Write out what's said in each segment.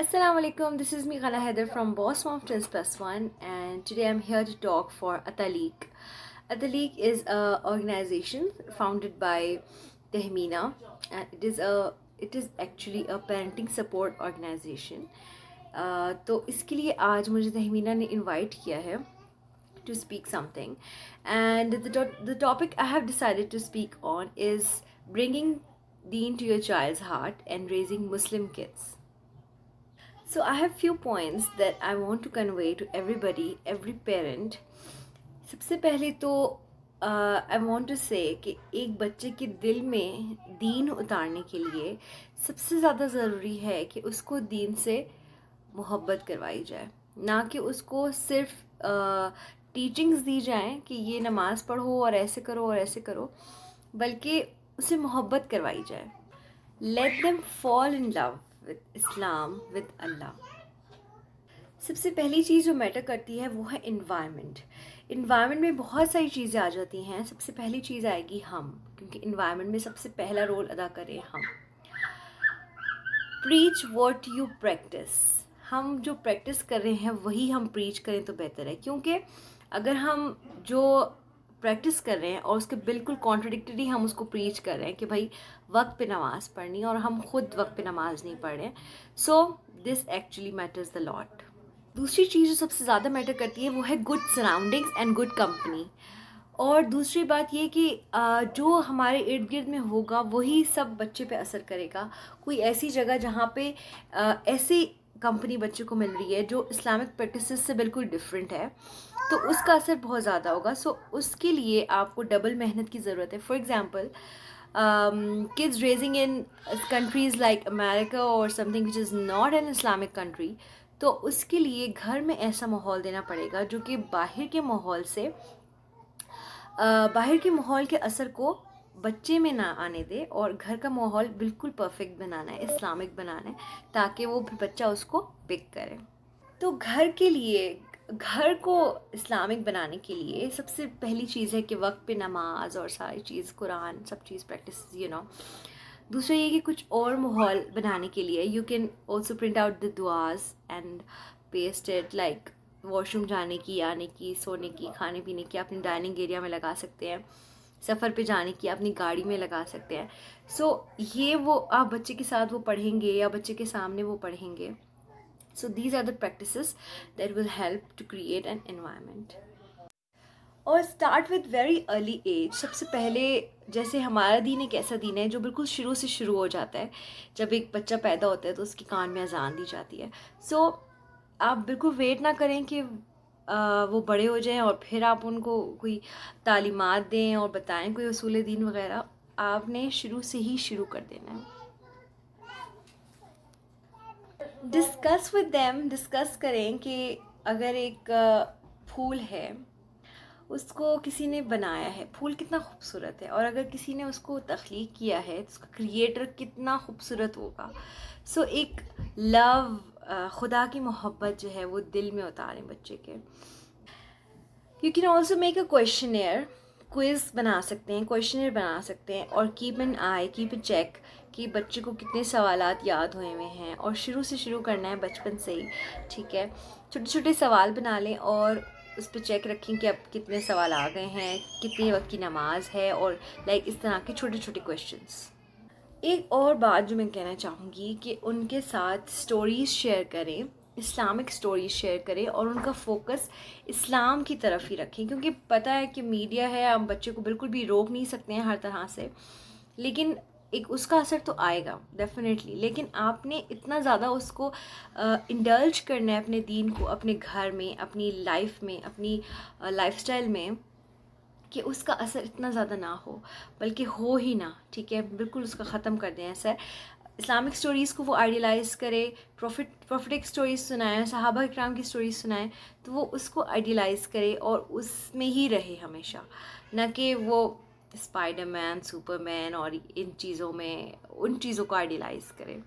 Assalamu alaikum, this is me Khala Haider from Boss Mom Trends Plus One, and today I'm here to talk for Ataliq. Ataliq is an organization founded by Tehmeena, and it is actually a parenting support organization. तो इसके लिए आज मुझे तहमीना ने invite किया है to speak something, and the topic I have decided to speak on is bringing deen to your child's heart and raising Muslim kids. So I have few points that I want to convey to everybody, every parent. सबसे पहले तो I want to से कि एक बच्चे के दिल में दीन उतारने के लिए सबसे ज़्यादा ज़रूरी है कि उसको दीन से मोहब्बत करवाई जाए, ना कि उसको सिर्फ टीचिंग्स दी जाएं कि ये नमाज़ पढ़ो और ऐसे करो और ऐसे करो, बल्कि उसे मोहब्बत करवाई जाए. Let them fall in love with Islam, with Allah. सबसे पहली चीज़ जो मैटर करती है वो है इन्वायरमेंट. इन्वायरमेंट में बहुत सारी चीज़ें आ जाती हैं. सबसे पहली चीज़ आएगी हम, क्योंकि इन्वायरमेंट में सबसे पहला रोल अदा करें हम. Preach what you practice. हम जो प्रैक्टिस कर रहे हैं वही हम प्रीच करें तो बेहतर है, क्योंकि अगर हम जो प्रैक्टिस कर रहे हैं और उसके बिल्कुल कॉन्ट्रडिक्टरी हम उसको प्रीच कर रहे हैं कि भाई वक्त पे नमाज़ पढ़नी, और हम खुद वक्त पे नमाज़ नहीं पढ़ रहे हैं, so this actually matters the lot. दूसरी चीज़ जो सबसे ज़्यादा मैटर करती है वो है good surroundings and good company. और दूसरी बात ये कि जो हमारे इर्द गिर्द में होगा वही सब बच्चे पे असर करेगा. कोई ऐसी जगह जहाँ पे ऐसी कंपनी बच्चे को मिल रही है जो इस्लामिक प्रैक्टिसेस से बिल्कुल डिफरेंट है, तो उसका असर बहुत ज़्यादा होगा. सो उसके लिए आपको डबल मेहनत की ज़रूरत है. For example, kids raising in countries like America or something which is not an Islamic country, तो उसके लिए घर में ऐसा माहौल देना पड़ेगा जो कि बाहर के माहौल से बाहर के माहौल के असर को बच्चे में ना आने दे, और घर का माहौल बिल्कुल परफेक्ट बनाना है, इस्लामिक बनाना है, ताकि वो फिर बच्चा उसको पिक करे. तो घर के लिए, घर को इस्लामिक बनाने के लिए सबसे पहली चीज़ है कि वक्त पे नमाज और सारी चीज़, कुरान, सब चीज़ प्रैक्टिस. दूसरा ये कि कुछ और माहौल बनाने के लिए you can also print out the दुआज and paste it, like washroom जाने की, आने की, सोने की, खाने पीने की अपनी डाइनिंग एरिया में लगा सकते हैं. सफ़र पे जाने की अपनी गाड़ी में लगा सकते हैं. सो ये वो आप बच्चे के साथ वो पढ़ेंगे या बच्चे के सामने वो पढ़ेंगे. So these are the practices that will help to create an environment. और start with very early age. सबसे पहले जैसे हमारा दीन एक ऐसा दीन है जो बिल्कुल शुरू से शुरू हो जाता है. जब एक बच्चा पैदा होता है तो उसके कान में अजान दी जाती है. सो आप बिल्कुल वेट ना करें कि वो बड़े हो जाएं और फिर आप उनको कोई तालीमात दें और बताएं कोई उसूल दीन वगैरह. आपने शुरू से ही शुरू कर देना है. डिस्कस विद देम, डिस्कस करें कि अगर एक फूल है, उसको किसी ने बनाया है, फूल कितना खूबसूरत है, और अगर किसी ने उसको तख्लीक किया है तो उसका क्रिएटर कितना खूबसूरत होगा. सो एक लव, खुदा की मोहब्बत जो है वो दिल में उतारें बच्चे के. You can also make a questionnaire, quiz बना सकते हैं, क्वेश्चनेयर बना सकते हैं, और keep an eye, keep a check कि बच्चे को कितने सवालात याद हुए हुए हैं. और शुरू से शुरू करना है, बचपन से ही, ठीक है. छोटे छोटे सवाल बना लें और उस पर चेक रखें कि अब कितने सवाल आ गए हैं, कितने वक्त की नमाज है, और लाइक इस तरह के छोटे छोटे क्वेश्चंस. एक और बात जो मैं कहना चाहूँगी कि उनके साथ स्टोरीज़ शेयर करें, इस्लामिक स्टोरीज शेयर करें, और उनका फोकस इस्लाम की तरफ ही रखें. क्योंकि पता है कि मीडिया है, हम बच्चे को बिल्कुल भी रोक नहीं सकते हैं हर तरह से, लेकिन एक उसका असर तो आएगा डेफिनेटली. लेकिन आपने इतना ज़्यादा उसको इंडल्ज करना है अपने दीन को, अपने घर में, अपनी लाइफ में, अपनी लाइफस्टाइल में, कि उसका असर इतना ज़्यादा ना हो, बल्कि हो ही ना, ठीक है, बिल्कुल उसका ख़त्म कर दें असर. इस्लामिक स्टोरीज़ को वो आइडियलाइज़ करे, प्रॉफिटिक स्टोरीज़ सुनाएं, सहाबा इकराम की स्टोरीज़ सुनाएं, तो वो उसको आइडियलाइज़ करे और उसमें ही रहे हमेशा, ना कि वो स्पाइडरमैन, सुपरमैन और इन चीज़ों में, उन चीज़ों को आइडियलाइज़ करें.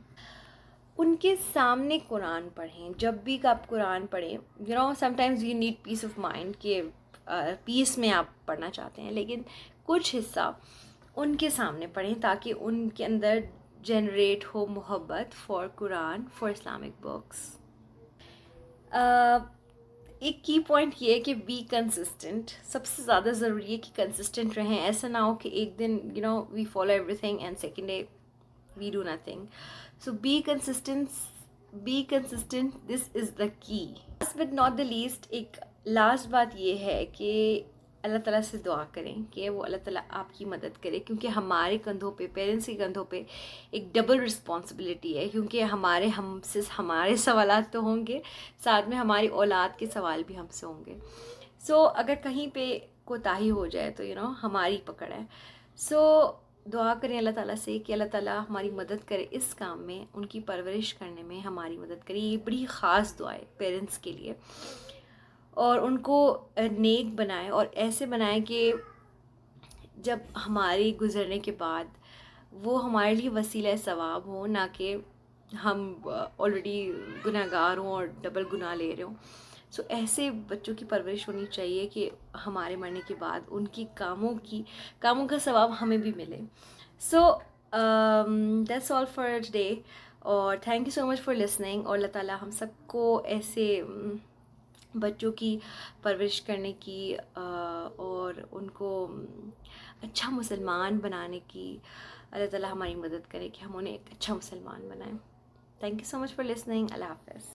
उनके सामने कुरान पढ़ें. जब भी आप कुरान पढ़ें, sometimes you need piece of mind कि पीस में आप पढ़ना चाहते हैं, लेकिन कुछ हिस्सा उनके सामने पढ़ें ताकि उनके अंदर جنریٹ ہو محبت for Quran, for Islamic books. ایک کی پوائنٹ یہ ہے کہ بی کنسسٹنٹ. سب سے زیادہ ضروری ہے کہ کنسسٹنٹ رہیں. ایسا نہ ہو کہ ایک دن we follow everything and second day we do nothing. So be consistent, this is the key. Last but not the least, ایک لاسٹ بات یہ ہے کہ اللہ تعالیٰ سے دعا کریں کہ وہ اللہ تعالیٰ آپ کی مدد کرے, کیونکہ ہمارے کندھوں پہ, پیرنٹس کے کندھوں پہ ایک ڈبل رسپانسبلٹی ہے, کیونکہ ہمارے سوالات تو ہوں گے, ساتھ میں ہماری اولاد کے سوال بھی ہم سے ہوں گے. سو اگر کہیں پہ کوتاہی ہو جائے تو ہماری پکڑ ہے. سو دعا کریں اللہ تعالیٰ سے کہ اللہ تعالیٰ ہماری مدد کرے اس کام میں, ان کی پرورش کرنے میں ہماری مدد کرے. یہ بڑی خاص دعا ہے پیرنٹس کے لیے, اور ان کو نیک بنائے, اور ایسے بنائے کہ جب ہماری گزرنے کے بعد وہ ہمارے لیے وسیلہ ثواب ہوں, نہ کہ ہم آلریڈی گناہ گار ہوں اور ڈبل گناہ لے رہے ہوں. سو ایسے بچوں کی پرورش ہونی چاہیے کہ ہمارے مرنے کے بعد ان کی کاموں کا ثواب ہمیں بھی ملے. So that's all for today, اور thank you so much for listening. اور اللہ تعالیٰ ہم سب کو ایسے بچوں کی پرورش کرنے کی اور ان کو اچھا مسلمان بنانے کی اللہ تعالیٰ ہماری مدد کرے کہ ہم انہیں ایک اچھا مسلمان بنائیں. Thank you so much for listening. اللہ حافظ.